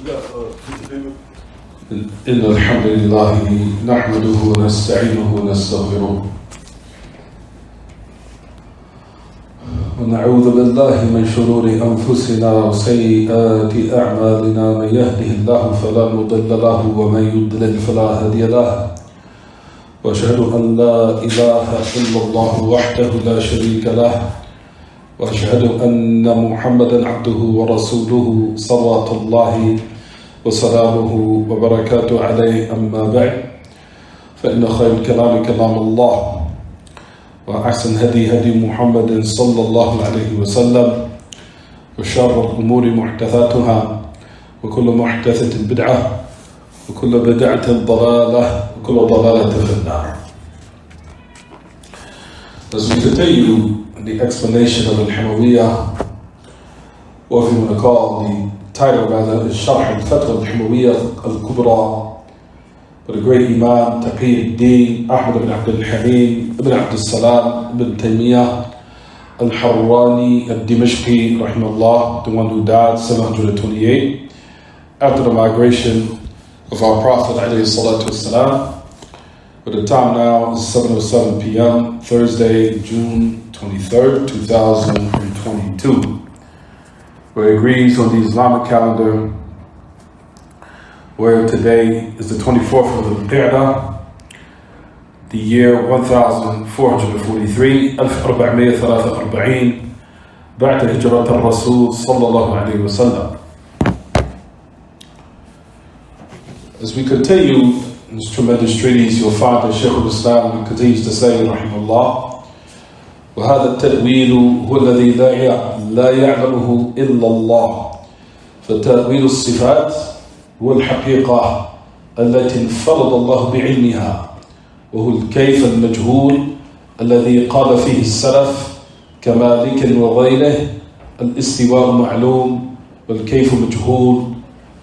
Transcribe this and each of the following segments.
إن الحمد لله نحمده ونستعينه ونستغفره ونعوذ بالله من شرور أنفسنا وسيئات أعمالنا من يهده الله فلا مضل له ومن يضلل فلا هادي له وأشهد أن لا إله إلا الله وحده لا شريك له وأشهد أن محمدا عبده ورسوله صلوات الله وسلامه وبركاته عليه. أما بعد فإن خير الكلام كلام الله وأحسن هدي محمد صلى الله عليه وسلم وشر الأمور محدثاتها وكل محدثة بدعة وكل بدعة ضلالة وكل ضلالة في النار. As we continue the explanation of Hamawiyyah, or if you want to call the title rather is Sharh al-Fatwa al-Hamawiyyah al-Kubra, by the great Imam Taqiyuddin Ahmad ibn Abdul Halim ibn Abdul Salam ibn Taymiyyah al-Harrani al-Dimashqi rahimahullah, the one who died 728 after the migration of our Prophet alayhi salatu wasalam. But the time now is 7:07 p.m. Thursday, June 23rd, 2022. Where it agrees on the Islamic calendar, where today is the 24th of the Qa'dah, the year 1443, 1443, بعد هجرة الرسول صلى الله عليه وسلم. As we continue in this tremendous treatise, you'll find that Shaykh al-Islam continues to say, رحمه الله, وهذا التأويل هو الذي لا يعلمه إلا الله. فتأويل الصفات هو الحقيقة التي انفرد الله بعلمها، وهو الكيف المجهول الذي قال فيه السلف كمالك وغيره: الاستواء معلوم والكيف مجهول،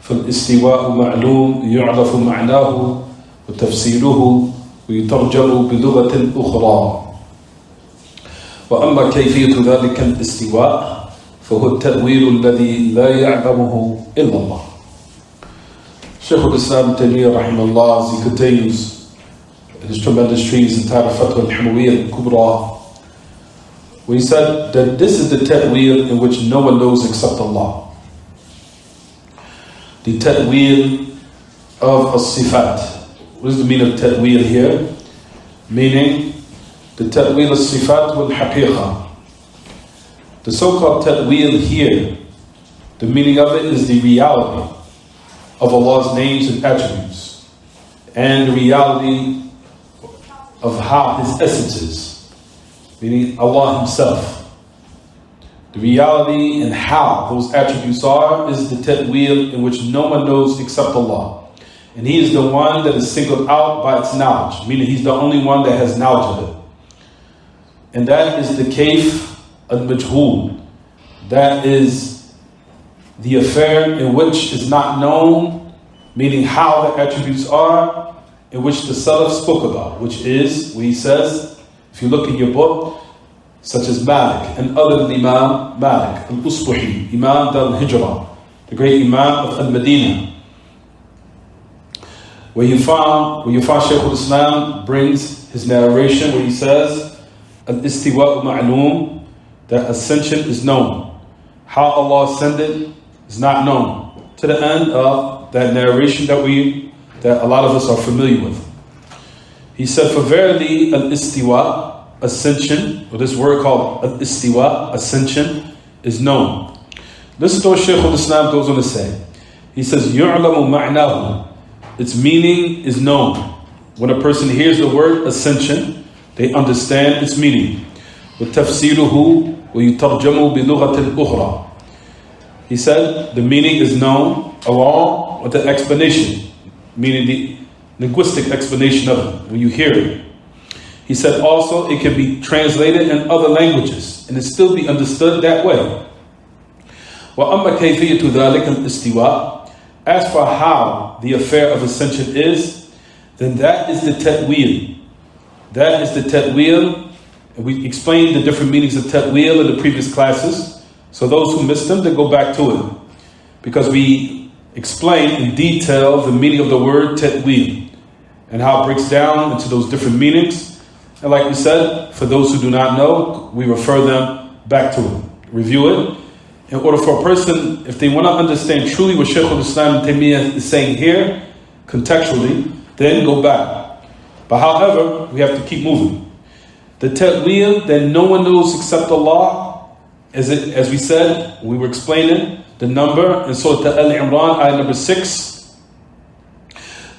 فالاستواء معلوم يعرف معناه وتفسيره ويترجم بلغة أخرى، وأما كيفية ذلك الاستواء فهو التأويل الذي لا يعلمه إلا الله. Shaykh al-Islam Taymiyyah rahimahullah, as he continues in his tremendous treatise entitled Fatwa al-Hamawiyyah al-Kubra, where he said that this is the ta'wil in which no one knows except Allah. The ta'wil of as-sifat. What is the meaning of ta'wil here? Meaning the ta'wil as-sifat wal-haqiqa. The so-called ta'wil here, the meaning of it is the reality of Allah's names and attributes, and the reality of how His essence is, meaning Allah Himself. The reality and how those attributes are is the ta'wil in which no one knows except Allah. And He is the one that is singled out by its knowledge, meaning He's the only one that has knowledge of it. And that is the kayf al-majhul. That is the affair in which is not known, meaning how the attributes are, in which the Salaf spoke about, which is, where he says, if you look in your book, such as Malik and other than Imam Malik al-Usbuhi, Imam al-Hijrah, the great Imam of al-Madinah, where you find Shaykh al-Islam brings his narration where he says, al-istiwa ma'loom, that ascension is known. How Allah ascended is not known. To the end of that narration that a lot of us are familiar with. He said, for verily al-istiwa, ascension, or this word called al-istiwa, ascension, is known. Listen to what Shaykh al-Islam goes on to say. He says, yu'lamu ma'nahu, its meaning is known. When a person hears the word ascension, they understand its meaning. وَتَفْسِيرُهُ وَيُتَرْجَمُ بِلُغَةٍ أُخْرَى. He said the meaning is known along with the explanation, meaning the linguistic explanation of it when you hear it. He said also it can be translated in other languages and it still be understood that way. وَأَمَّا كَيْفِيَّةُ ذَلِكَ الْإِسْتِوَاءِ, as for how the affair of ascension is, then that is the ta'wil. That is the ta'wil. And we explained the different meanings of ta'wil in the previous classes. So those who missed them, they go back to it. Because we explain in detail the meaning of the word ta'wil and how it breaks down into those different meanings. And like we said, for those who do not know, we refer them back to it, review it. In order for a person, if they want to understand truly what Shaykh al-Islam Taymiyyah is saying here, contextually, then go back. But however, we have to keep moving. The ta'wil that no one knows except Allah, as we said, we were explaining the number in Surah Al-Imran, ayah number 6,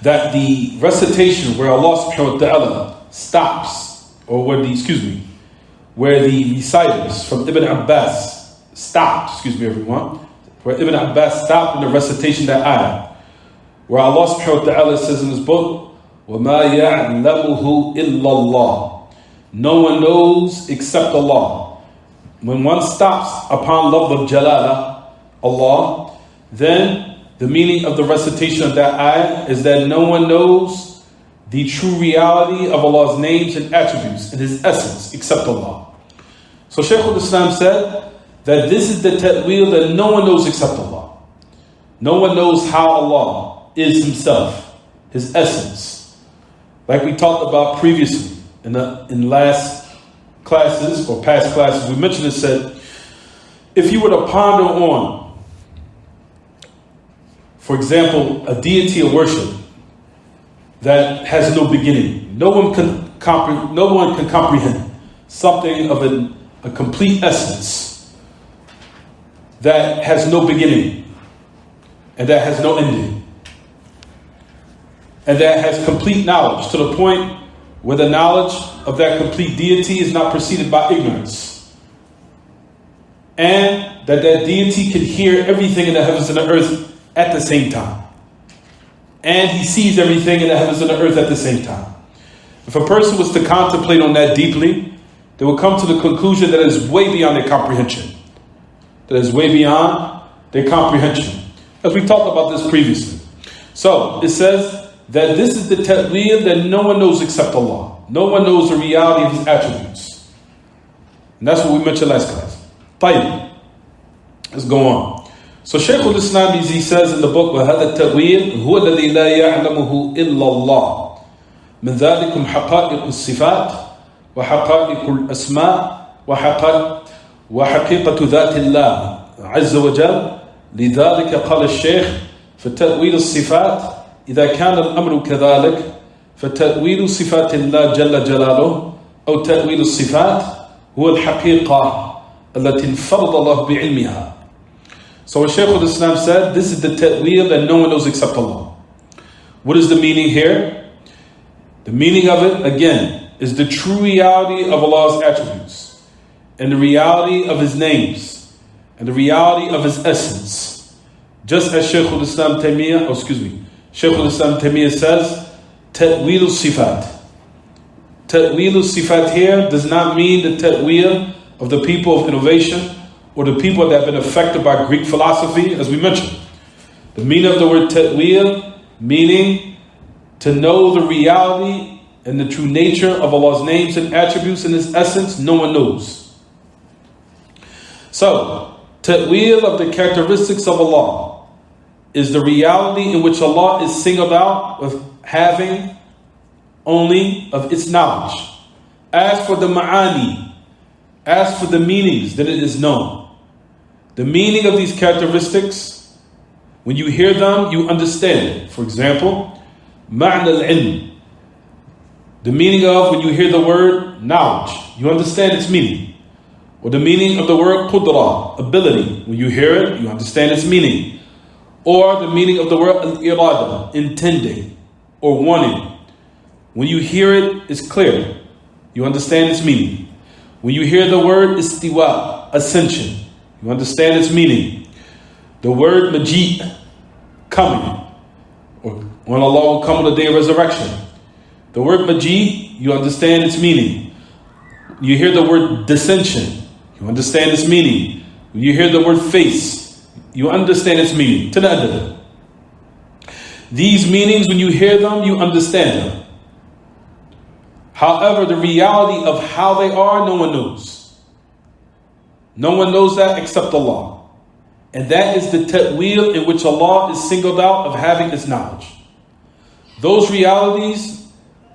that the recitation where Allah subhanahu wa ta'ala stops, or where the reciters from Ibn Abbas stopped, everyone, where Ibn Abbas stopped in the recitation of that ayah, where Allah subhanahu wa ta'ala says in his book, وَمَا يَعْلَمُهُ إِلَّا اللَّهِ, no one knows except Allah. When one stops upon lafz of jalala, Allah, then the meaning of the recitation of that ayah is that no one knows the true reality of Allah's names and attributes and His essence except Allah. So Shaykh al-Islam said that this is the ta'wil that no one knows except Allah. No one knows how Allah is Himself, His essence. Like we talked about previously in last classes or past classes, we mentioned it, said, if you were to ponder on, for example, a deity of worship that has no beginning, no one can comprehend something of a complete essence that has no beginning and that has no ending and that has complete knowledge to the point where the knowledge of that complete deity is not preceded by ignorance, and that deity can hear everything in the heavens and the earth at the same time, and he sees everything in the heavens and the earth at the same time. If a person was to contemplate on that deeply, they will come to the conclusion that it is way beyond their comprehension. That is way beyond their comprehension. As we talked about this previously. So it says that this is the ta'wil that no one knows except Allah. No one knows the reality of His attributes. And that's what we mentioned last class. Tayyib. Let's go on. So Shaykh al-Islam, he says in the book, وَهَذَا التَّأْوِيلُ هُوَ الَّذِي لَا يَعْلَمُهُ إِلَّا اللَّهُ مِنْ ذَلِكُمْ حَقَائِقُ الصِّفَاتِ وحقائق الأسماء وحقيقة ذات الله عز وجل. لذلك قال الشيخ فتأويل الصفات إذا كان الأمر كذلك فتأويل صفات الله جل جلاله أو تأويل الصفات هو الحقيقة التي انفرد الله بعلمها. So Shaykh al-Islam said, this is the ta'wil that no one knows except Allah. What is the meaning here? The meaning of it, again, is the true reality of Allah's attributes and the reality of His names and the reality of His essence. Just as Shaykh al-Islam Taymiyyah, Shaykh al-Islam Taymiyyah says, Ta'wil al-Sifat. Ta'wil al-Sifat here does not mean the ta'wil of the people of innovation or the people that have been affected by Greek philosophy, as we mentioned. The meaning of the word ta'wil, meaning to know the reality and the true nature of Allah's names and attributes and His essence, no one knows. So, ta'wil of the characteristics of Allah is the reality in which Allah is singled out with having only of its knowledge. As for the ma'ani, as for the meanings, then it is known. The meaning of these characteristics, when you hear them, you understand it. For example, ma'na al-ilm. The meaning of, when you hear the word knowledge, you understand its meaning. Or the meaning of the word qudra, ability. When you hear it, you understand its meaning. Or the meaning of the word al-irada, intending or wanting. When you hear it, it's clear. You understand its meaning. When you hear the word istiwa, ascension, you understand its meaning. The word majid, coming, or when Allah will come on the day of resurrection. The word majid, you understand its meaning. You hear the word dissension, you understand its meaning. When you hear the word face, you understand its meaning. To the end of it. These meanings, when you hear them, you understand them. However, the reality of how they are, no one knows. No one knows that except Allah. And that is the ta'wil in which Allah is singled out of having His knowledge. Those realities,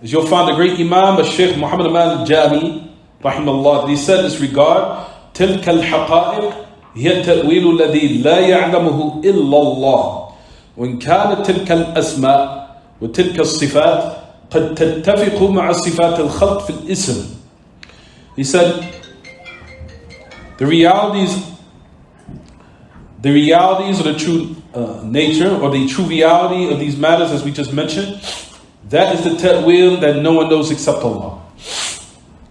as you'll find the great Imam, Shaykh Muhammad al-Jami, rahimahullah, that he said in this regard, تِلْكَ الْحَقَائِقِ هي التأويل الذي لا يعلمه إلا الله وإن كانت تلك الأسماء وتلك الصفات قد تتفق مع صفات الخلق في الاسم. He said, the realities of the true nature, or the true reality of these matters, as we just mentioned, that is the ta'wil that no one knows except Allah.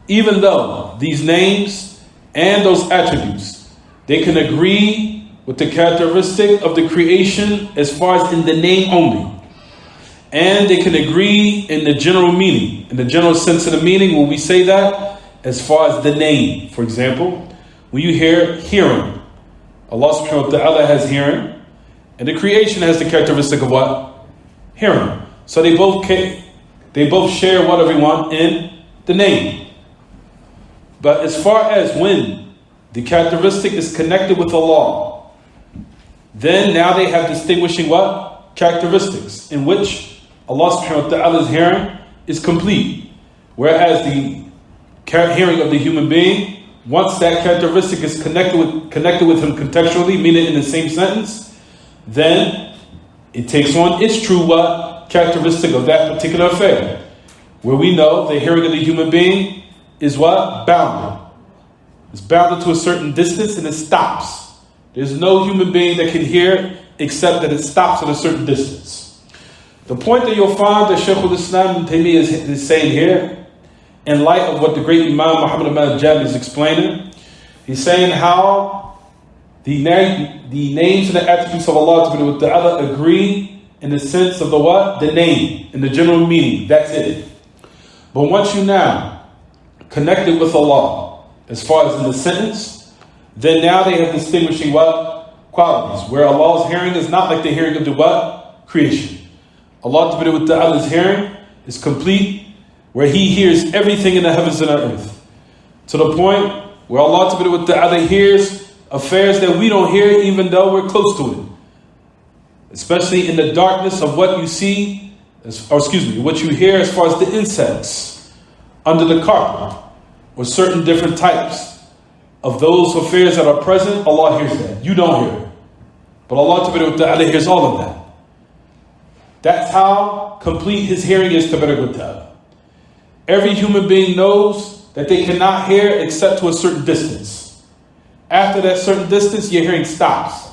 Even though these names and those attributes, they can agree with the characteristic of the creation as far as in the name only. And they can agree in the general meaning, in the general sense of the meaning when we say that, as far as the name. For example, when you hear hearing, Allah subhanahu wa ta'ala has hearing, and the creation has the characteristic of what? Hearing. So they both share what everyone in the name. But as far as when the characteristic is connected with Allah, then now they have distinguishing what? Characteristics, in which Allah subhanahu wa ta'ala's hearing is complete. Whereas the hearing of the human being, once that characteristic is connected with him contextually, meaning in the same sentence, then it takes on its true what? Characteristic of that particular affair. Where we know the hearing of the human being is what? Bounded. It's bounded to a certain distance and it stops. There's no human being that can hear except that it stops at a certain distance. The point that you'll find that Shaykh al-Islam Taymiyyah is saying here, in light of what the great Imam Muhammad al-Jami is explaining, he's saying how the names and the attributes of Allah Ta'ala agree in the sense of the what? The name, in the general meaning. That's it. But once you now connect it with Allah, as far as in the sentence, then now they have distinguishing what? Qualities. Where Allah's hearing is not like the hearing of the what? Creation. Allah Ta'ala's hearing is complete, where He hears everything in the heavens and the earth. To the point where Allah Ta'ala hears affairs that we don't hear even though we're close to it. Especially in the darkness of what you see, what you hear as far as the insects under the carpet, or certain different types of those affairs that are present. Allah hears that. You don't hear it. But Allah Ta'ala hears all of that. That's how complete His hearing is, Tabarak wa Ta'ala. Every human being knows that they cannot hear except to a certain distance. After that certain distance, your hearing stops.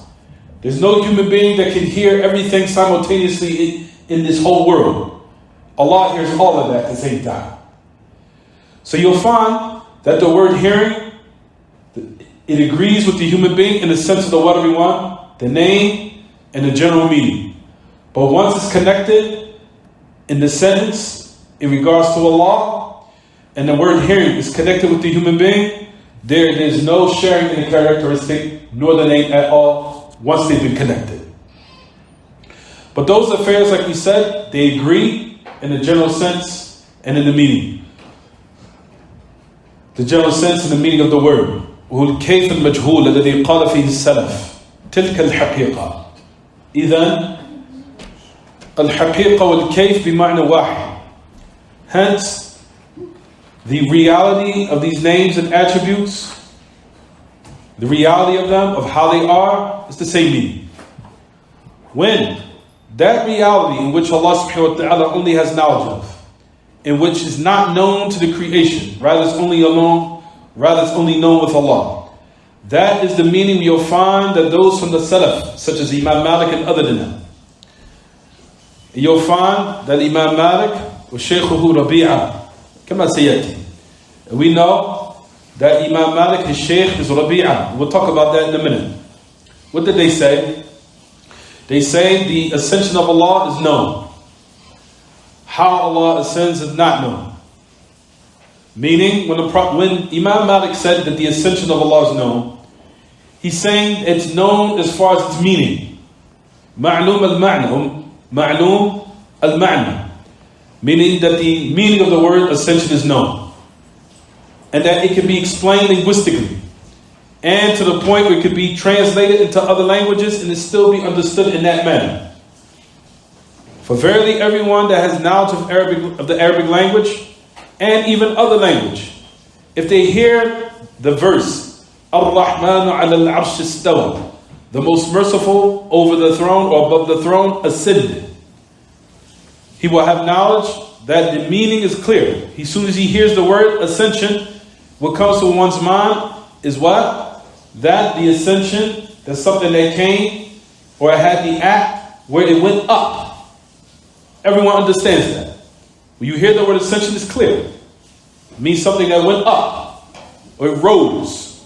There's no human being that can hear everything simultaneously in this whole world. Allah hears all of that at the same time. So you'll find that the word hearing, it agrees with the human being in the sense of the what everyone, the name, and the general meaning. But once it's connected in the sentence in regards to Allah, and the word hearing is connected with the human being, there is no sharing in the characteristic nor the name at all once they've been connected. But those affairs, like we said, they agree in the general sense and in the meaning. The general sense and the meaning of the word. وهو الكيف المجهول الذي قال فيه السلف تلك الحقيقة. إذن الحقيقة والكيف بمعنى واحد. Hence, the reality of these names and attributes, the reality of them, of how they are, is the same meaning. When that reality in which Allah subhanahu wa ta'ala only has knowledge of, in which is not known to the creation, rather it's only known with Allah. That is the meaning you'll find that those from the Salaf, such as Imam Malik and other than them. You'll find that Imam Malik was Shaykhuhu Rabi'a, kama sayati. We know that Imam Malik, his Shaykh, is Rabi'a. We'll talk about that in a minute. What did they say? They say the ascension of Allah is known. How Allah ascends is not known. Meaning, when Imam Malik said that the ascension of Allah is known, he's saying it's known as far as its meaning. Ma'lum al-ma'na. Meaning that the meaning of the word ascension is known. And that it can be explained linguistically. and to the point where it could be translated into other languages and it still be understood in that manner. For verily everyone that has knowledge of the Arabic language and even other language, if they hear the verse, Ar-Rahmanu ala al-Arsh istawa, the most merciful over the throne or above the throne ascended, he will have knowledge that the meaning is clear. As soon as he hears the word ascension, what comes to one's mind is what? That the ascension, that's something that came or had the act where it went up. Everyone understands that. When you hear the word ascension, it's clear. It means something that went up or it rose.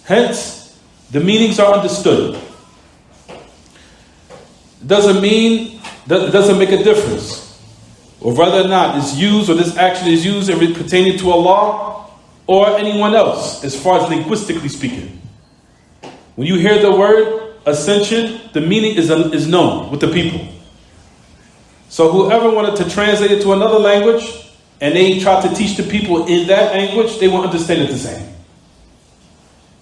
Hence, the meanings are understood. It doesn't make a difference, or whether or not it's used or this action is used if it pertaining to Allah or anyone else, as far as linguistically speaking. When you hear the word ascension, the meaning is known with the people. So whoever wanted to translate it to another language and they try to teach the people in that language, they won't understand it the same.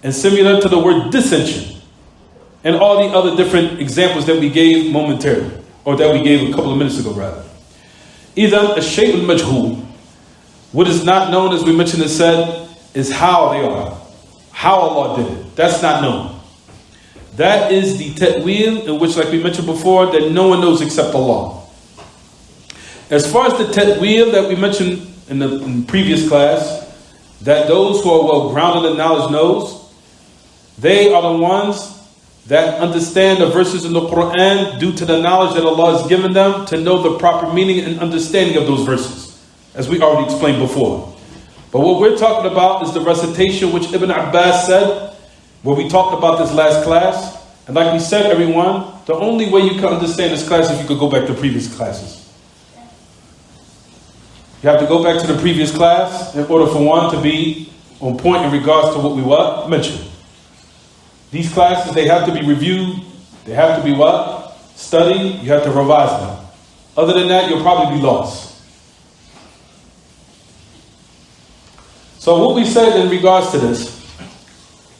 And similar to the word dissension and all the other different examples that we gave momentarily, or that we gave a couple of minutes ago rather. Either a Shaykh al-Majhul, what is not known, as we mentioned and said, is how they are. How Allah did it. That's not known. That is the ta'wil, in which, like we mentioned before, that no one knows except Allah. As far as the ta'wil that we mentioned in the previous class, that those who are well grounded in knowledge knows, they are the ones that understand the verses in the Quran due to the knowledge that Allah has given them to know the proper meaning and understanding of those verses, as we already explained before. But what we're talking about is the recitation which Ibn Abbas said, where we talked about this last class. And like we said, everyone, the only way you can understand this class is if you could go back to previous classes. You have to go back to the previous class in order for one to be on point in regards to what we mentioned. These classes, they have to be reviewed. They have to be studied. You have to revise them. Other than that, you'll probably be lost. So what we said in regards to this,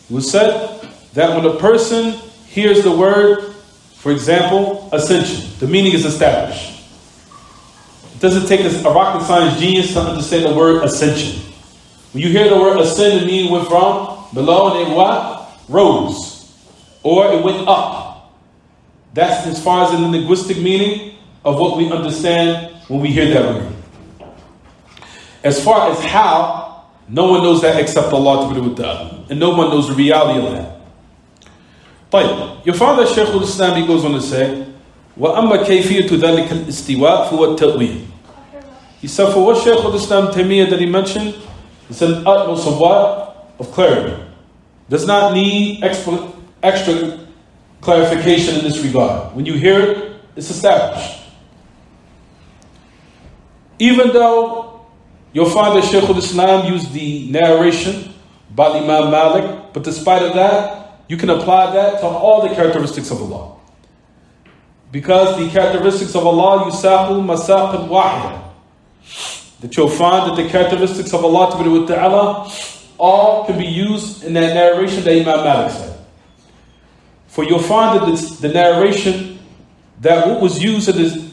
we said that when a person hears the word, for example, ascension, the meaning is established. It doesn't take a rocket science genius to understand the word ascension. When you hear the word ascend, the meaning went from below and it rose, or it went up. That's as far as in the linguistic meaning of what we understand when we hear that word. As far as how, no one knows that except Allah to do with the other, and no one knows the reality of that. But your father Shaykh al-Islam, he goes on to say, وَأَمَّا كَيْفِيَةُ ذَلِكَ الْإِسْتِوَاءِ فُوَ التَّأْوِيلِ. He said, for what Shaykh al-Islam Taymiyyah that he mentioned, it's an utmost of what? Of clarity. Does not need extra clarification in this regard. When you hear it, it's established. Even though your father Shaykh al-Islam used the narration by Imam Malik, but despite of that, you can apply that to all the characteristics of Allah. Because the characteristics of Allah, yusaqu masaqan wahida. That you'll find that the characteristics of Allah Ta'ala all can be used in that narration that Imam Malik said. For you'll find that the narration that what was used in this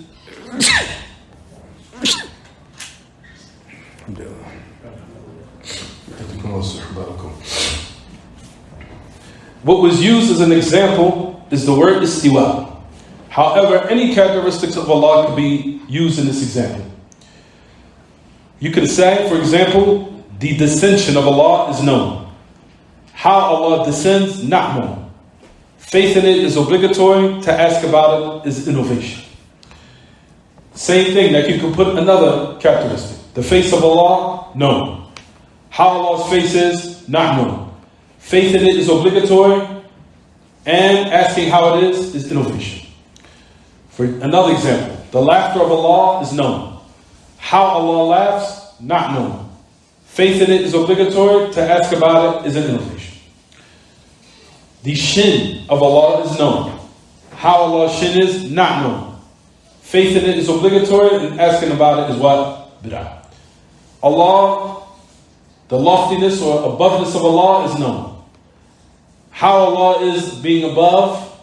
what was used as an example is the word istiwa. However, any characteristics of Allah can be used in this example. You can say, for example, the descension of Allah is known. How Allah descends, not known. Faith in it is obligatory. To ask about it is innovation. Same thing, like you can put another characteristic. The face of Allah, known. How Allah's face is, not known. Faith in it is obligatory. And asking how it is innovation. For another example, the laughter of Allah is known. How Allah laughs, not known. Faith in it is obligatory. To ask about it is an innovation. The shin of Allah is known. How Allah's shin is, not known. Faith in it is obligatory, and asking about it is what? Bid'ah. Allah, the loftiness or aboveness of Allah is known. How Allah is being above,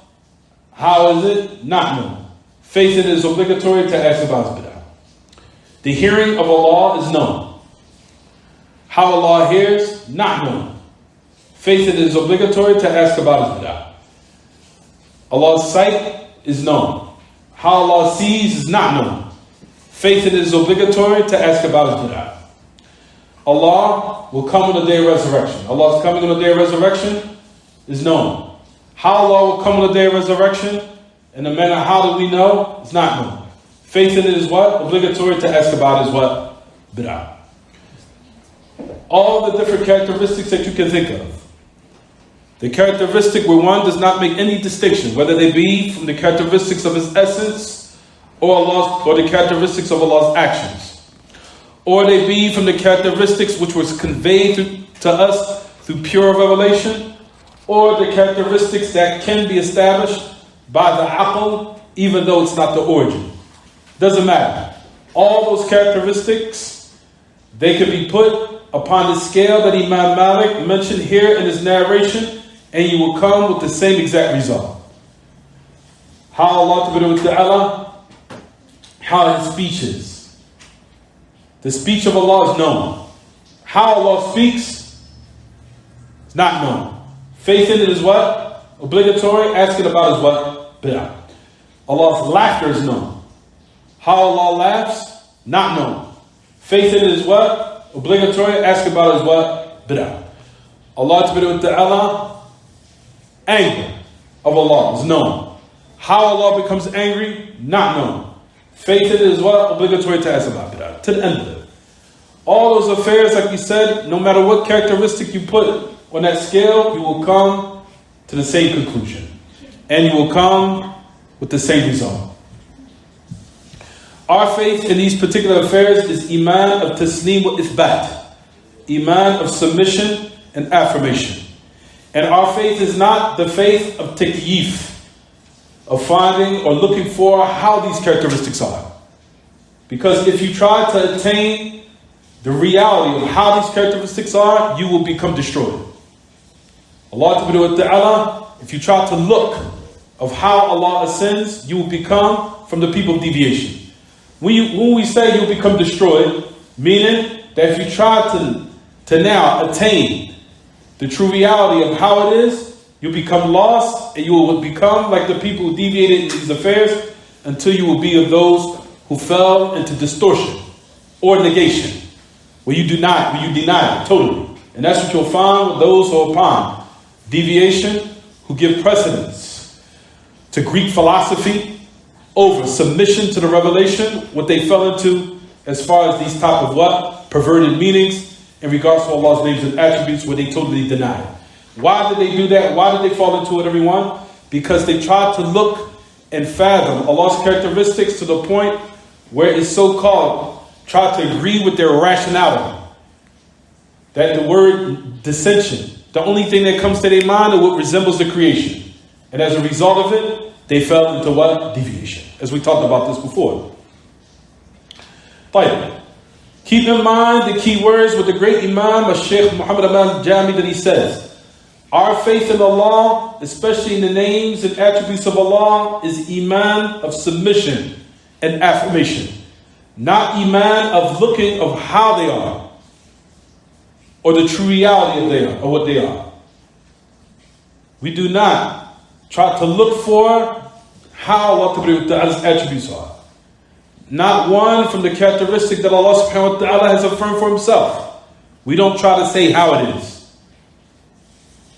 how is it? Not known. Faith in it is obligatory to ask about his bid'ah. The hearing of Allah is known. How Allah hears, not known. Faith in it is obligatory to ask about his bid'ah. Allah's sight is known. How Allah sees is not known. Faith in it is obligatory to ask about his bid'ah. Allah will come on the day of resurrection. Allah's coming on the day of resurrection is known. How Allah will come on the day of resurrection, and the manner how do we know, it's not known. Faith in it is what? Obligatory to ask about is what? Bid'ah. All the different characteristics that you can think of. The characteristic where one does not make any distinction, whether they be from the characteristics of his essence or the characteristics of Allah's actions. Or they be from the characteristics which was conveyed to us through pure revelation, or the characteristics that can be established by the aql, even though it's not the origin. Doesn't matter. All those characteristics, they can be put upon the scale that Imam Malik mentioned here in his narration, and you will come with the same exact result. How Allah Ta'ala, how his speech is. The speech of Allah is known. How Allah speaks is not known. Faith in it is what? Obligatory. Asking about is what? Bid'ah. Allah's laughter is known. How Allah laughs? Not known. Faith in it is what? Obligatory. Asking about is what? Bid'ah. Allah Ta'ala, anger of Allah is known. How Allah becomes angry? Not known. Faith in it is what? Obligatory to ask about bid'ah. To the end of it. All those affairs, like we said, no matter what characteristic you put on that scale, you will come to the same conclusion. And you will come with the same result. Our faith in these particular affairs is iman of taslim wa ithbat. Iman of submission and affirmation. And our faith is not the faith of takyif, of finding or looking for how these characteristics are. Because if you try to attain the reality of how these characteristics are, you will become destroyed. Allah Ta'ala, if you try to look of how Allah ascends, you will become from the people of deviation. When we say you'll become destroyed, meaning that if you try to now attain the true reality of how it is, you'll become lost and you will become like the people who deviated in these affairs until you will be of those who fell into distortion or negation. Where you deny it totally. And that's what you'll find with those who are upon deviation, who give precedence to Greek philosophy over submission to the revelation, what they fell into as far as these type of what? Perverted meanings in regards to Allah's names and attributes where they totally deny it. Why did they do that? Why did they fall into it, everyone? Because they tried to look and fathom Allah's characteristics to the point where it's so-called try to agree with their rationality. That the word dissension, the only thing that comes to their mind is what resembles the creation. And as a result of it, they fell into what? Deviation. As we talked about this before. But keep in mind the key words with the great Imam, Shaykh Muhammad al-Jami, that he says, our faith in Allah, especially in the names and attributes of Allah, is iman of submission and affirmation. Not iman of looking of how they are, or the true reality of they are, or what they are. We do not try to look for how Allah's attributes are. Not one from the characteristic that Allah subhanahu wa ta'ala has affirmed for himself. We don't try to say how it is.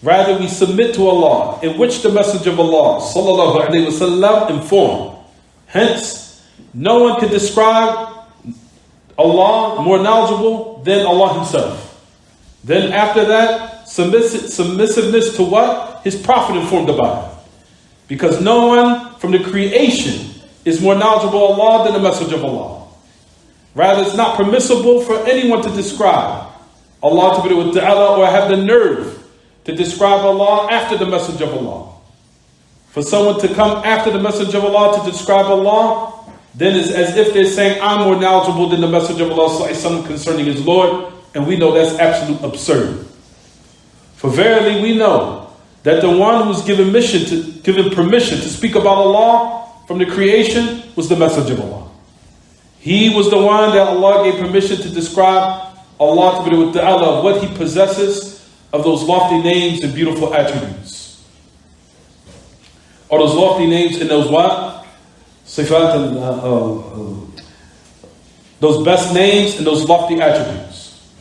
Rather, we submit to Allah, in which the message of Allah sallallahu alaihi wasallam informed. Hence, no one can describe Allah more knowledgeable than Allah himself. Then after that, submissiveness to what? His prophet informed about it. Because no one from the creation is more knowledgeable of Allah than the message of Allah. Rather, it's not permissible for anyone to describe Allah Ta'ala or have the nerve to describe Allah after the message of Allah. For someone to come after the message of Allah to describe Allah, then it's as if they're saying, I'm more knowledgeable than the message of Allah concerning his Lord, and we know that's absolute absurd. For verily we know that the one who was given permission to speak about Allah from the creation was the Messenger of Allah. He was the one that Allah gave permission to describe Allah with the Allah of what He possesses of those lofty names and beautiful attributes. Or those lofty names and those what? Sifat and those best names and those lofty attributes.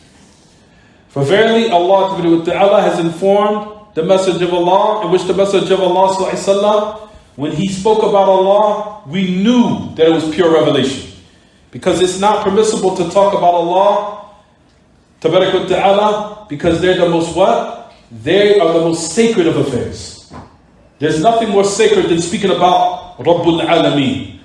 For verily Allah with the Allah has informed the Messenger of Allah, in which the Messenger of Allah sallallahu, when he spoke about Allah, we knew that it was pure revelation. Because it's not permissible to talk about Allah Tabarak wa Ta'ala, because they're the most what? They are the most sacred of affairs. There's nothing more sacred than speaking about Rabbul Alameen.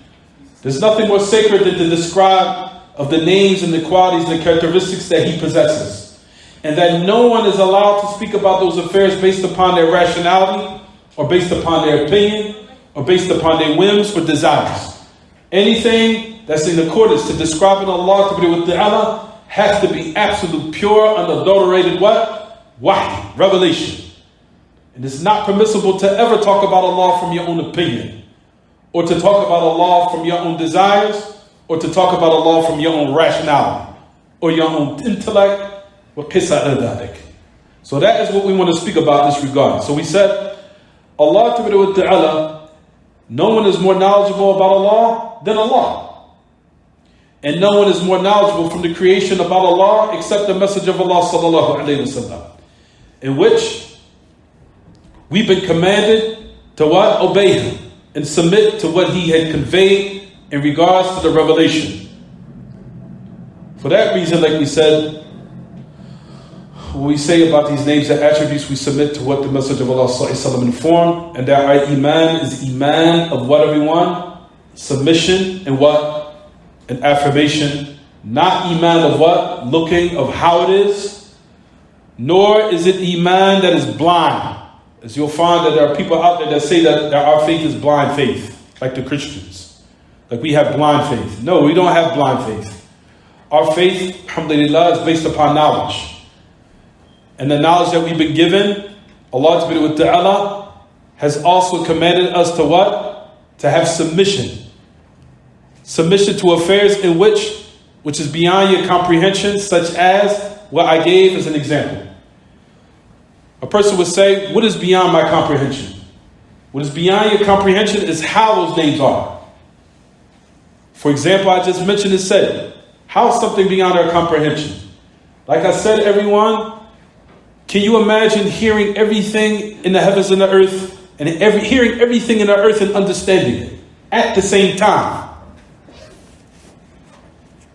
There's nothing more sacred than to describe of the names and the qualities and the characteristics that He possesses. And that no one is allowed to speak about those affairs based upon their rationality, or based upon their opinion, or based upon their whims or desires. Anything that's in accordance to describing Allah Ta'ala has to be absolute, pure, unadulterated what? Wahy, revelation. And it's not permissible to ever talk about Allah from your own opinion, or to talk about Allah from your own desires, or to talk about Allah from your own rationality, or your own intellect. So that is what we want to speak about in this regard. So we said, Allah Ta'ala, no one is more knowledgeable about Allah than Allah. And no one is more knowledgeable from the creation about Allah except the Messenger of Allah sallallahu alayhi wasallam, in which we've been commanded to what? Obey Him and submit to what He had conveyed in regards to the revelation. For that reason, like we said, when we say about these names and attributes, we submit to what the Messenger of Allah sallallahu informed, and that our iman is iman of what, everyone? Submission and what? An affirmation. Not iman of what? Looking of how it is. Nor is it iman that is blind. As you'll find that there are people out there that say that our faith is blind faith, like the Christians. Like we have blind faith. No, we don't have blind faith. Our faith, alhamdulillah, is based upon knowledge. And the knowledge that we've been given, Allah Ta'ala has also commanded us to what? To have submission. Submission to affairs in which is beyond your comprehension, such as what I gave as an example. A person would say, what is beyond my comprehension? What is beyond your comprehension is how those names are. For example, I just mentioned and said, how is something beyond our comprehension? Like I said, everyone, can you imagine hearing everything in the heavens and the earth, and hearing everything in the earth and understanding it at the same time?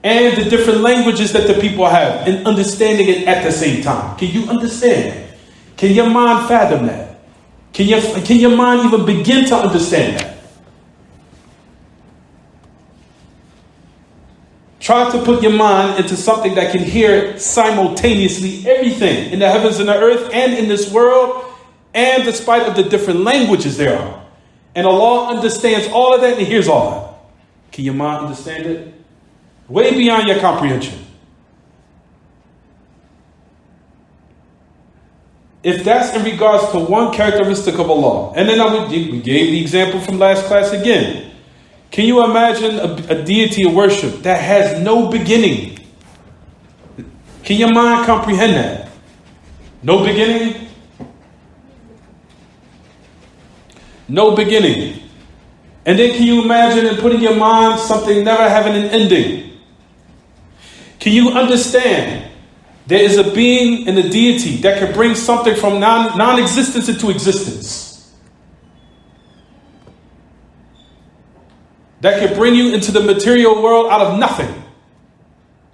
And the different languages that the people have, and understanding it at the same time. Can you understand that? Can your mind fathom that? Can your mind even begin to understand that? Try to put your mind into something that can hear simultaneously everything in the heavens and the earth and in this world, and despite of the different languages there are. And Allah understands all of that and hears all that. Can your mind understand it? Way beyond your comprehension. If that's in regards to one characteristic of Allah, and then we gave the example from last class again. Can you imagine a deity of worship that has no beginning? Can your mind comprehend that? No beginning? No beginning. And then can you imagine and put in your mind something never having an ending? Can you understand there is a being and a deity that can bring something from non-existence into existence? That can bring you into the material world out of nothing.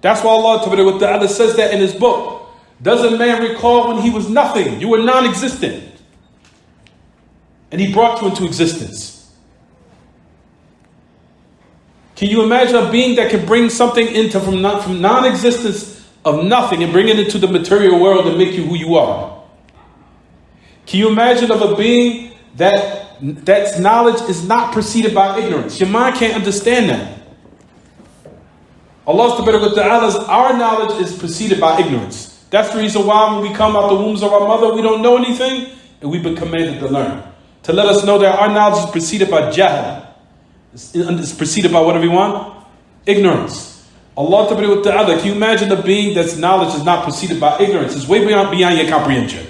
That's why Allah Ta'ala says that in His book. Doesn't man recall when he was nothing? You were non-existent. And He brought you into existence. Can you imagine a being that can bring something into from non-existence of nothing and bring it into the material world and make you who you are? Can you imagine of a being that's knowledge is not preceded by ignorance? Your mind can't understand that. Allah Ta'ala's our knowledge is preceded by ignorance. That's the reason why when we come out the wombs of our mother, we don't know anything. and we've been commanded to learn. To let us know that our knowledge is preceded by jahl. It's preceded by what, everyone? Ignorance. Allah Ta'ala, can you imagine a being that's knowledge is not preceded by ignorance? It's way beyond your comprehension.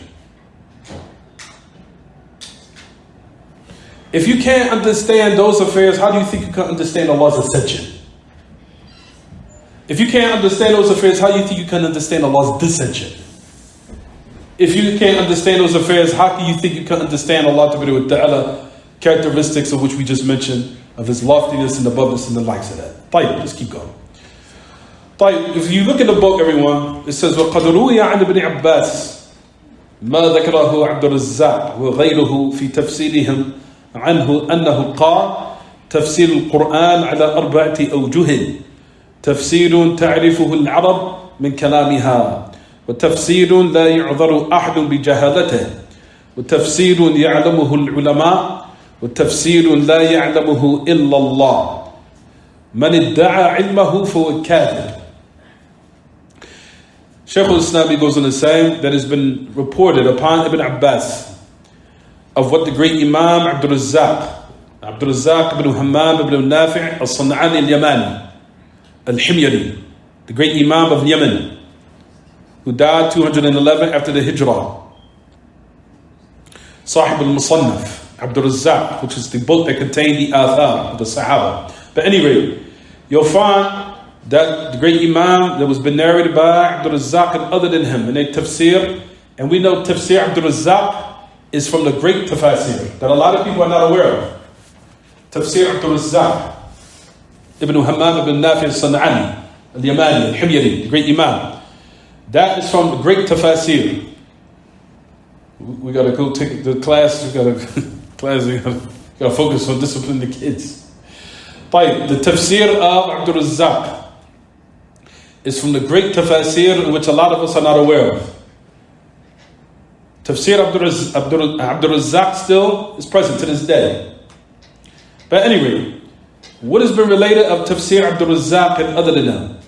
If you can't understand those affairs, how do you think you can understand Allah's ascension? If you can't understand those affairs, how do you think you can understand Allah's dissension? If you can't understand those affairs, how can you think you can understand Allah Ta'ala characteristics of which we just mentioned, of His loftiness and aboveness and the likes of that? Tayyib, just keep going. Tayyib, if you look at the book, everyone, it says, وَقَدْ رُوِيَ عَنْ ابْنِ عَبَّاسٍ مَا ذَكَرَهُ عَبْدُ الرَّزَّاقِ وَغَيْرُهُ فِي تَفْسِيرِهِمْ عنه أنه قال تفسير القرآن على 4 أوجه تفسير تعرفه العرب من كلامها وتفسير لا يعذر أحد بجهالته وتفسير يعلمه العلماء وتفسير لا يعلمه إلا الله من ادعى علمه فهو كاذب. Shaykh al-Islam goes on to say that has been reported upon Ibn Abbas of what the great Imam Abdur Razzaq ibn Hammam ibn Nafi' al-San'ani al-Yamani al-Himyari, the great Imam of Yemen, who died 211 after the Hijrah. Sahib al-Musannaf, Abdur Razzaq, which is the book that contained the Athar of the Sahaba. But anyway, you'll find that the great Imam that was been narrated by Abdur Razzaq and other than him in a tafsir, and we know tafsir Abdur Razzaq is from the great tafsir that a lot of people are not aware of. Tafsir Abdur Razzaq ibn Hammam ibn Nafi' al-San'ani al-Yamani al-Himyari, the great Imam. That is from the great tafsir. We gotta go take the class. We gotta focus on disciplining the kids. The tafsir of Abdur Razzaq is from the great tafsir in which a lot of us are not aware of. Tafsir Abdur Razzaq still is present to this day. But anyway, what has been related of Tafsir Abdur Razzaq and other than them?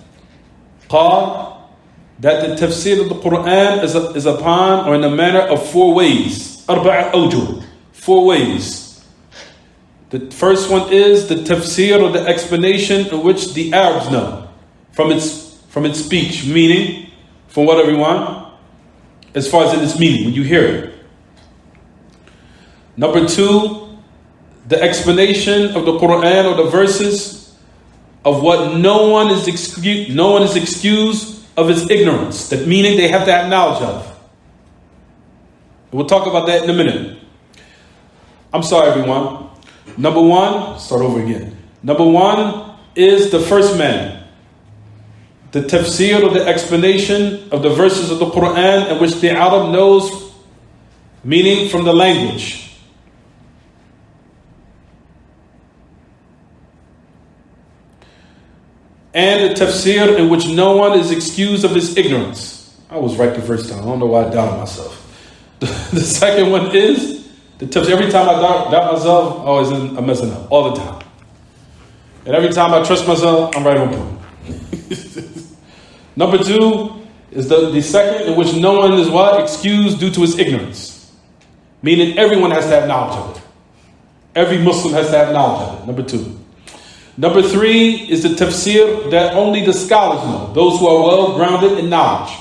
Qal, that the tafsir of the Quran is upon or in a manner of 4 ways. 4 awjuh, 4 ways. The first one is the tafsir or the explanation in which the Arabs know from its speech, meaning from what, everyone? As far as in its meaning, when you hear it. Number 2, the explanation of the Quran or the verses of what no one is excused of its ignorance. That meaning they have to have knowledge of. We'll talk about that in a minute. I'm sorry, everyone. Number 1, start over again. Number 1 is the first man. The tafsir or the explanation of the verses of the Quran in which the Arab knows meaning from the language. And the tafsir in which no one is excused of his ignorance. I was right the first time. I don't know why I doubted myself. The second one is the tafsir. Every time I doubt myself, I'm messing up all the time. And every time I trust myself, I'm right on point. Number 2 is the second in which no one is what? Excused due to his ignorance. Meaning everyone has to have knowledge of it. Every Muslim has to have knowledge of it. Number 2. Number 3 is the tafsir that only the scholars know. Those who are well grounded in knowledge.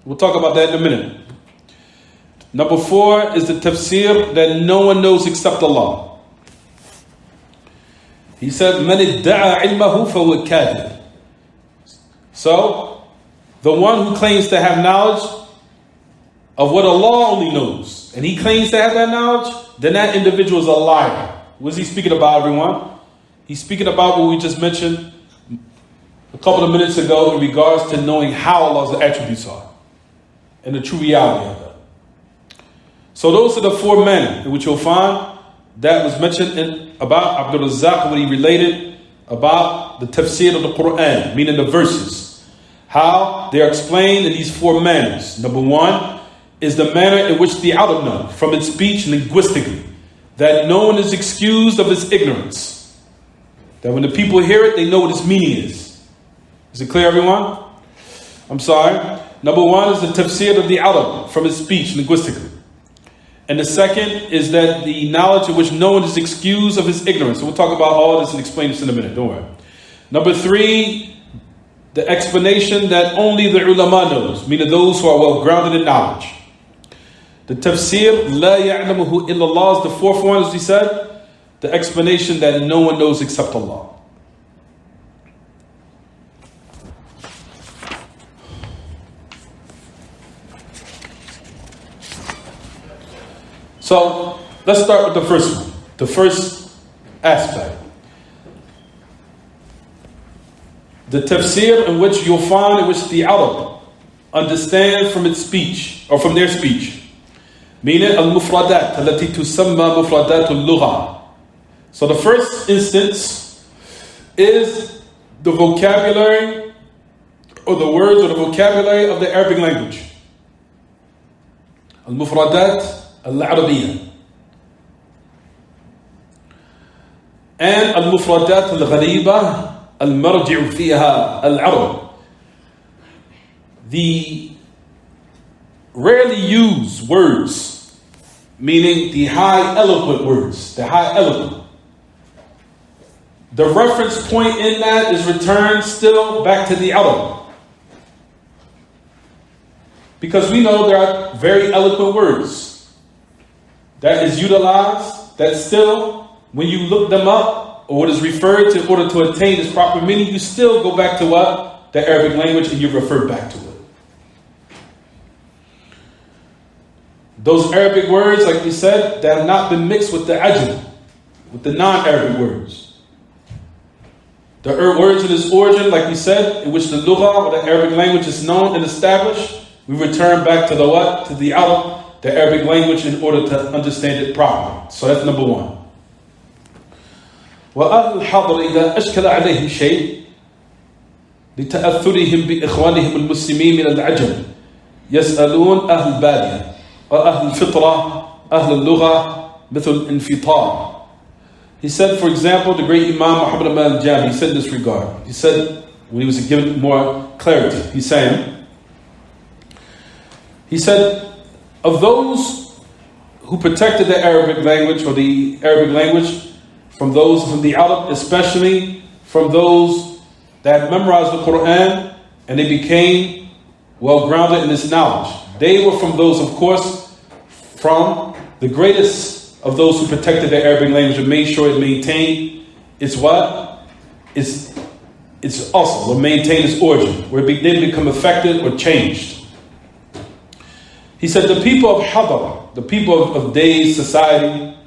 We'll talk about that in a minute. Number 4 is the tafsir that no one knows except Allah. He said, مَنِ ادَّعَى عِلْمَهُ فَهُوَ كَاذِبٌ. So, the one who claims to have knowledge of what Allah only knows, and he claims to have that knowledge, then that individual is a liar. What is he speaking about, everyone? He's speaking about what we just mentioned a couple of minutes ago in regards to knowing how Allah's attributes are and the true reality of it. So those are the 4 men in which you'll find that was mentioned about Abdur Razzaq, when he related about the tafsir of the Quran, meaning the verses. How they are explained in these 4 manners. Number 1 is the manner in which the Arab know from its speech linguistically, that no one is excused of his ignorance. That when the people hear it, they know what its meaning is. Is it clear, everyone? I'm sorry. Number 1 is the tafsir of the Arab from its speech linguistically. And the second is that the knowledge of which no one is excused of his ignorance. So we'll talk about all this and explain this in a minute. Don't worry. Number 3, the explanation that only the ulama knows, meaning those who are well grounded in knowledge. The tafsir, la ya'lamuhu illallah, is the fourth one, as we said. The explanation that no one knows except Allah. So let's start with the first one, the first aspect. The tafsir in which you'll find in which the Arab understand from its speech or from their speech. Meaning al-mufradat, التي تسمى مفردات اللغة. So the first instance is the vocabulary or the words or the vocabulary of the Arabic language. Al-mufradat al-Arabiyyah. And al-mufradat al-ghariba al-marji'u fiha al-Arab. The rarely used words, meaning the high eloquent words, the high eloquent. The reference point in that is returned still back to the Arab. Because we know there are very eloquent words that is utilized, that still, when you look them up, or what is referred to in order to attain its proper meaning, you still go back to what? The Arabic language, and you refer back to it. Those Arabic words, like we said, that have not been mixed with the ajam, with the non-Arabic words. The words in its origin, like we said, in which the lugha or the Arabic language is known and established, we return back to the what? To the Arab, the Arabic language, in order to understand it properly. So that's number 1. وأهل الحضر إذا أشكل عليهم شيء لتأثرهم بإخوانهم المسلمين من العجم يسألون أهل البادية وأهل الفطرة أهل اللغة مثل الانفطار. He said, for example, the great Imam Muhammad al-Jami, he said in this regard. He said, when he was given more clarity, he said, of those who protected the Arabic language or the Arabic language from those from the Arab, especially from those that memorized the Quran and they became well grounded in this knowledge. They were from those, of course, from the greatest of those who protected the Arabic language and made sure it maintained its what? Its asl, or maintained its origin, where it didn't become affected or changed. He said the people of Hadar, the people of today's society,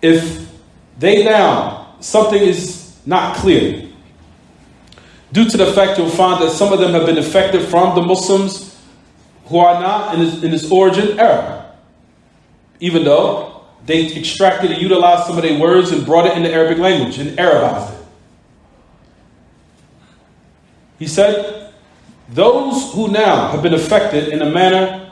if they now, something is not clear, due to the fact you'll find that some of them have been affected from the Muslims who are not in its origin Arab, even though they extracted and utilized some of their words and brought it in the Arabic language and Arabized it. He said, those who now have been affected in a manner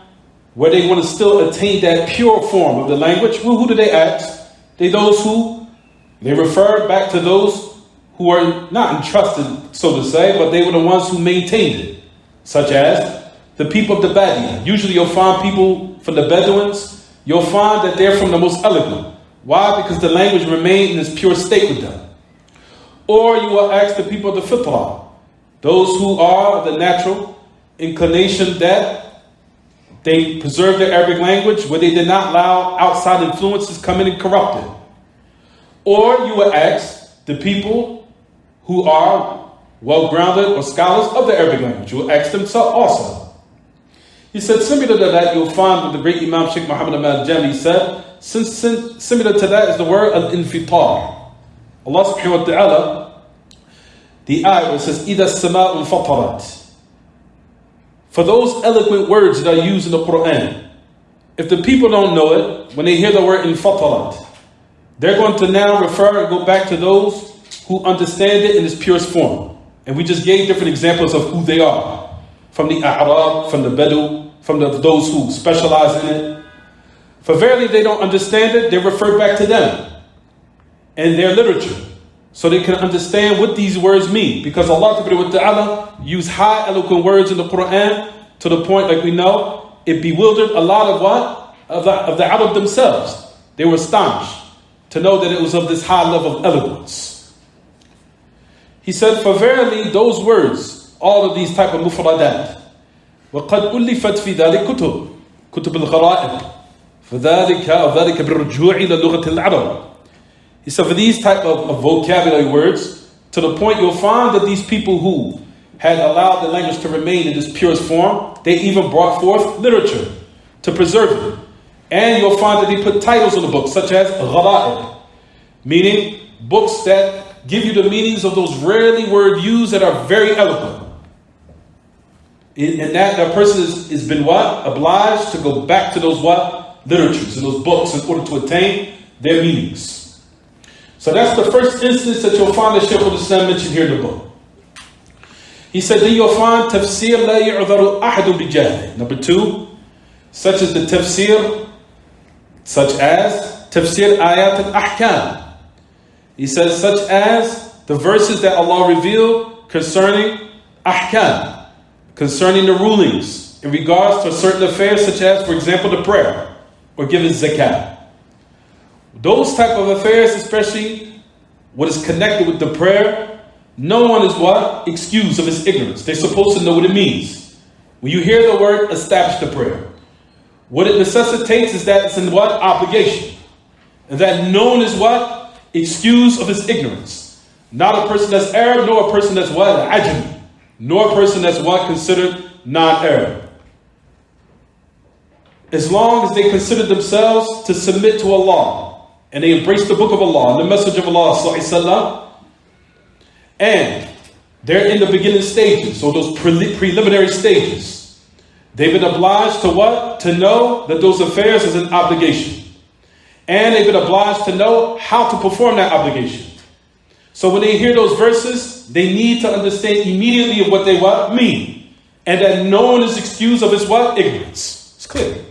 where they want to still attain that pure form of the language, well, who do they ask? They refer back to those who are not entrusted, so to say, but they were the ones who maintained it, such as the people of the Badiyah. Usually you'll find people from the Bedouins, you'll find that they're from the most eloquent. Why? Because the language remained in its pure state with them. Or you will ask the people of the Fitrah, those who are the natural inclination that they preserve their Arabic language where they did not allow outside influences come in and corrupt it. Or you will ask the people who are well-grounded or scholars of the Arabic language. You will ask them so also. He said, similar to that, you'll find with the great Imam Shaykh Muhammad al-Jami said, similar to that is the word al-infitar. Allah subhanahu wa ta'ala, the ayah says, إِذَا السَّمَاءُ انْفَطَرَتْ. For those eloquent words that are used in the Quran, if the people don't know it, when they hear the word infatarat, they're going to now refer and go back to those who understand it in its purest form. And we just gave different examples of who they are. From the A'rab, from the Bedu, from those who specialize in it. For verily they don't understand it, they refer back to them and their literature, so they can understand what these words mean. Because Allah Ta'ala used high eloquent words in the Quran to the point, like we know, it bewildered a lot of what? of the Arab themselves. They were astonished to know that it was of this high level of eloquence. He said, for verily those words, all of these type of mufradat, وَقَدْ أُلِّفَتْ فِي ذَلِكَ كُتُبُ الْغَرَائِبِ فَذَلِكَ بِالرُّجُوعِ إِلَى لُغَةِ الْعَرَبِ. He said, for these type of vocabulary words, to the point you'll find that these people who had allowed the language to remain in its purest form, they even brought forth literature to preserve it. And you'll find that they put titles on the books, such as Ghara'ib, meaning books that give you the meanings of those rarely word used that are very eloquent. And that person is been what? Obliged to go back to those what? Literatures and those books in order to attain their meanings. So that's the first instance that you'll find that Shaykh al-Islam mentioned here in the book. He said, then you'll find tafsir la yu'dharu ahadun bijahli. Number 2, such as the tafsir, such as tafsir ayat al-ahkam. He says, such as the verses that Allah revealed concerning ahkam, concerning the rulings in regards to certain affairs, such as, for example, the prayer or giving zakat. Those type of affairs, especially what is connected with the prayer, no one is what? Excused of his ignorance. They're supposed to know what it means. When you hear the word establish the prayer, what it necessitates is that it's in what? Obligation. And that no one is what? Excused of his ignorance. Not a person that's Arab, nor a person that's what? Ajami. Nor a person that's what? Considered non-Arab. As long as they consider themselves to submit to Allah, and they embrace the book of Allah, and the message of Allah, sallallahu, and they're in the beginning stages, so those preliminary stages, they've been obliged to what? To know that those affairs is an obligation. And they've been obliged to know how to perform that obligation. So when they hear those verses, they need to understand immediately of what they what? Mean. And that no one is excused of his what? Ignorance. It's clear.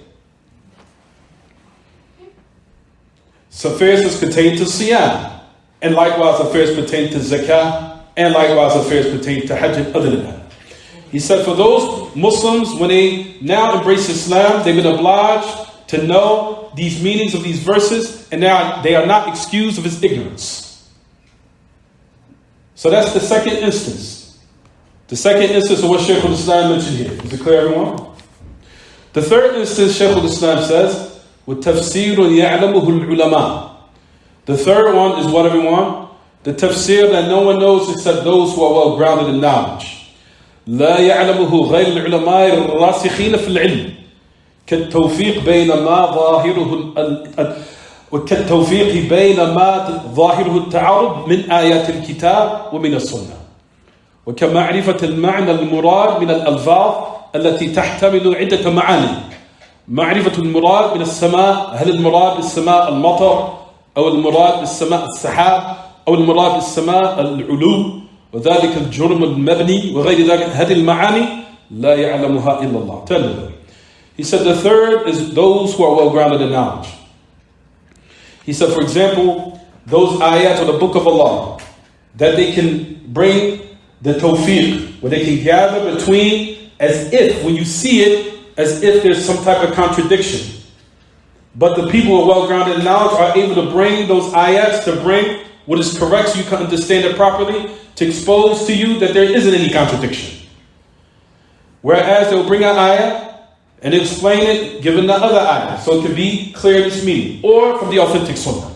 So affairs is pertain to Siyam. And likewise affairs pertain to Zakah. And likewise affairs pertain to Hajj and other than that. He said for those Muslims, when they now embrace Islam, they've been obliged to know these meanings of these verses, and now they are not excused of his ignorance. So that's the second instance. The second instance of what Shaykh al-Islam mentioned here. Is it clear, everyone? The third instance, Shaykh al-Islam says, وَتَفْسِيرٌ يَعْلَمُهُ الْعُلَمَاء. The third one is what, everyone? The tafsir that no one knows except those who are well grounded in knowledge. لا يعلمه غير العلماء الراسخين في العلم كالتوفيق بين ما ظاهره التعارض من آيات الكتاب ومن السنة وكمعرفة المعنى المراد من الألفاظ التي تحتمل عدة معاني. معرفة المراد من السماء، هل المراد بالسماء المطر أو المراد بالسماء السحاب أو المراد بالسماء العلو، وذلك الجرم المبني وغير ذلك. هذه المعاني لا يعلمها إلا الله. Tell me. He said the third is those who are well grounded in knowledge. He said, for example, those ayat of the book of Allah, that they can bring the tawfiq, where they can gather between, as if, when you see it, as if there's some type of contradiction. But the people who are well grounded in knowledge are able to bring those ayats, to bring what is correct so you can understand it properly, to expose to you that there isn't any contradiction. Whereas they'll bring an ayah and explain it given the other ayah, so it can be clear in its meaning, or from the authentic sunnah.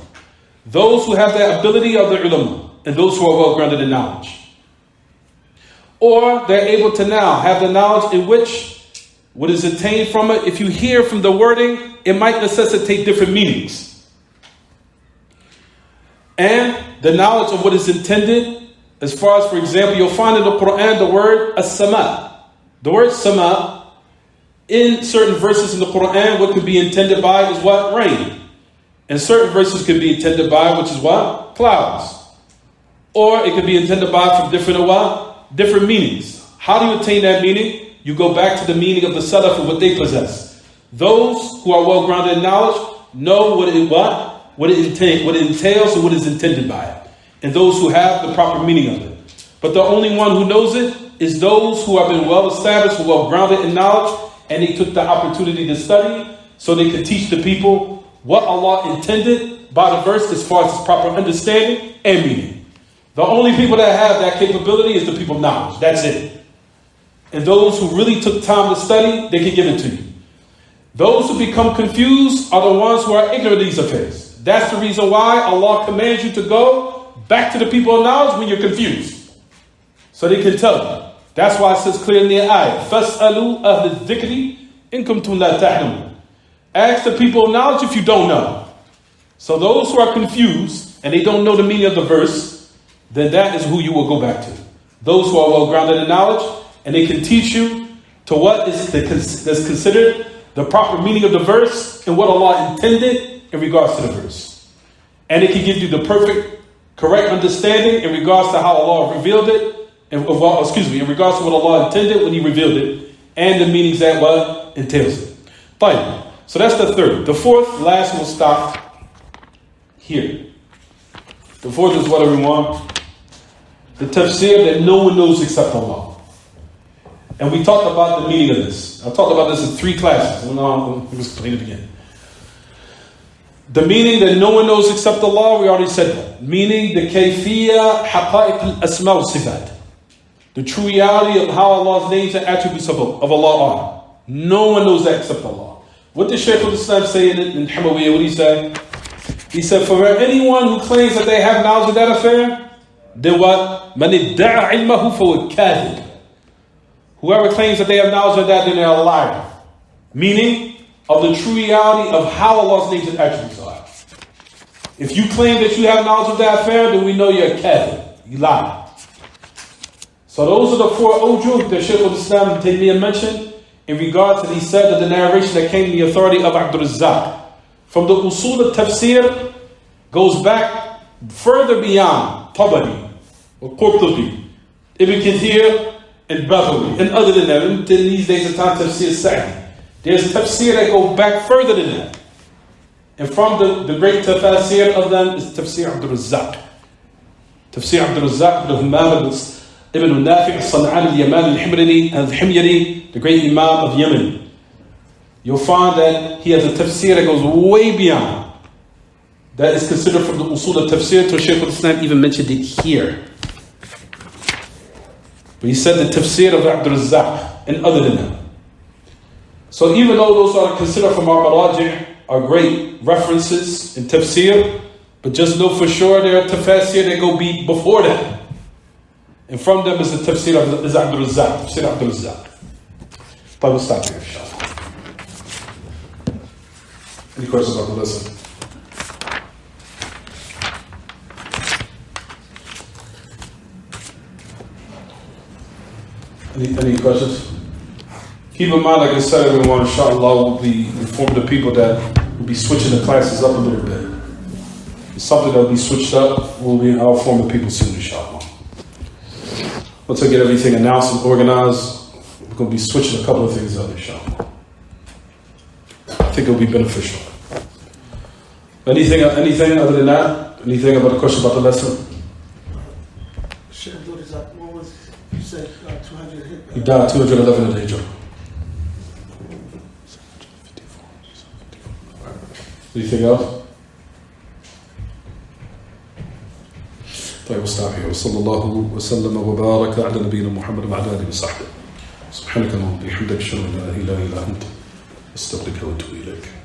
Those who have that ability are the ulama, and those who are well grounded in knowledge. Or they're able to now have the knowledge in which what is attained from it, if you hear from the wording, it might necessitate different meanings. And the knowledge of what is intended, as far as, for example, you'll find in the Quran the word as-sama. The word sama, in certain verses in the Quran, what could be intended by is what? Rain. And certain verses could be intended by, which is what? Clouds. Or it could be intended by from different what? Different meanings. How do you attain that meaning? You go back to the meaning of the Salaf and what they possess. Those who are well grounded in knowledge know what it entails and what is intended by it. And those who have the proper meaning of it. But the only one who knows it is those who have been well established, who are well grounded in knowledge, and they took the opportunity to study, so they can teach the people what Allah intended by the verse as far as its proper understanding and meaning. The only people that have that capability is the people of knowledge. That's it. And those who really took time to study, they can give it to you. Those who become confused are the ones who are ignorant of these affairs. That's the reason why Allah commands you to go back to the people of knowledge when you're confused, so they can tell you. That's why it says clearly in the ayah, فَاسْأَلُوا أَهْلَ الذِّكْرِ إِن كُنتُمْ لَا تَعْلَمُونَ. Ask the people of knowledge if you don't know. So those who are confused and they don't know the meaning of the verse, then that is who you will go back to. Those who are well grounded in knowledge and they can teach you to what is that's considered the proper meaning of the verse and what Allah intended in regards to the verse. And it can give you the perfect, correct understanding in regards to how Allah revealed it, in regards to what Allah intended when He revealed it, and the meanings that what entails it. Fine. So that's the third. The fourth, last, will stop here. The fourth is what, everyone? The tafsir that no one knows except Allah. And we talked about the meaning of this. I talked about this in 3 classes. I'll explain it again. The meaning that no one knows except Allah, we already said that. Meaning the kayfiyya haqa'iq al-asma wa sifat. The true reality of how Allah's names and attributes of Allah are. No one knows that except Allah. What did Shaykh al-Islam say in Hamawiyyah? What did he say? He said, for anyone who claims that they have knowledge of that affair, then what? مَنِ ادَّعَ عِلْمَهُ فَهُوَ كَاذِبٌ. Whoever claims that they have knowledge of that, then they're a liar. Meaning of the true reality of how Allah's names and attributes are. If you claim that you have knowledge of that affair, then we know you're a kadhib. You lie. So those are the 4 awjuh that Shaykh al-Islam Taymiyyah mentioned in regards to, he said, that the narration that came to the authority of Abdur Razzaq. From the usul al-tafsir goes back further beyond Tabari, or Qurtubi, Ibn Kathir, and Baghawi. And other than that, in these days of time, tafsir Sa'di. There's tafsir that go back further than that. And from the great tafsir of them is tafsir Abdur Razzaq. Tafsir Abdur Razzaq ibn Hammam ibn al-Nafi' al-San'an al-Yaman al-Himyari, the great Imam of Yemen. You'll find that he has a tafsir that goes way beyond. That is considered from the usul al-tafsir to Shaykh al-Islam even mentioned it here. But he said the tafsir of Abdur Razzaq and other than that. So even though those are considered from our marajih are great references in tafsir, but just know for sure there are tafsir that go before that. And from them is the tafsir of Abdur Razzaq, tafsir Abdur Razzaq. But we'll stop here, inshallah. Any questions about the lesson? Any questions? Keep in mind, like I said, everyone, inshallah, will be informed the people that will be switching the classes up a little bit. It's something that will be switched up. I'll inform the people soon, inshallah. Once I get everything announced and organized, we're going to be switching a couple of things up, inshallah. I think it'll be beneficial. Anything other than that? Anything about the question about the lesson? Shaykh Abdur Razzaq, what was, you said 200? He died 211 in the Hijrah. Anything else? طيب we'll stop here. وصلى الله وسلم وبارك على نبينا محمد وعلى آله وصحبه. سبحانك اللهم وبحمدك أشهد أن لا إله إلا أنت أستغفرك وأتوب إليك.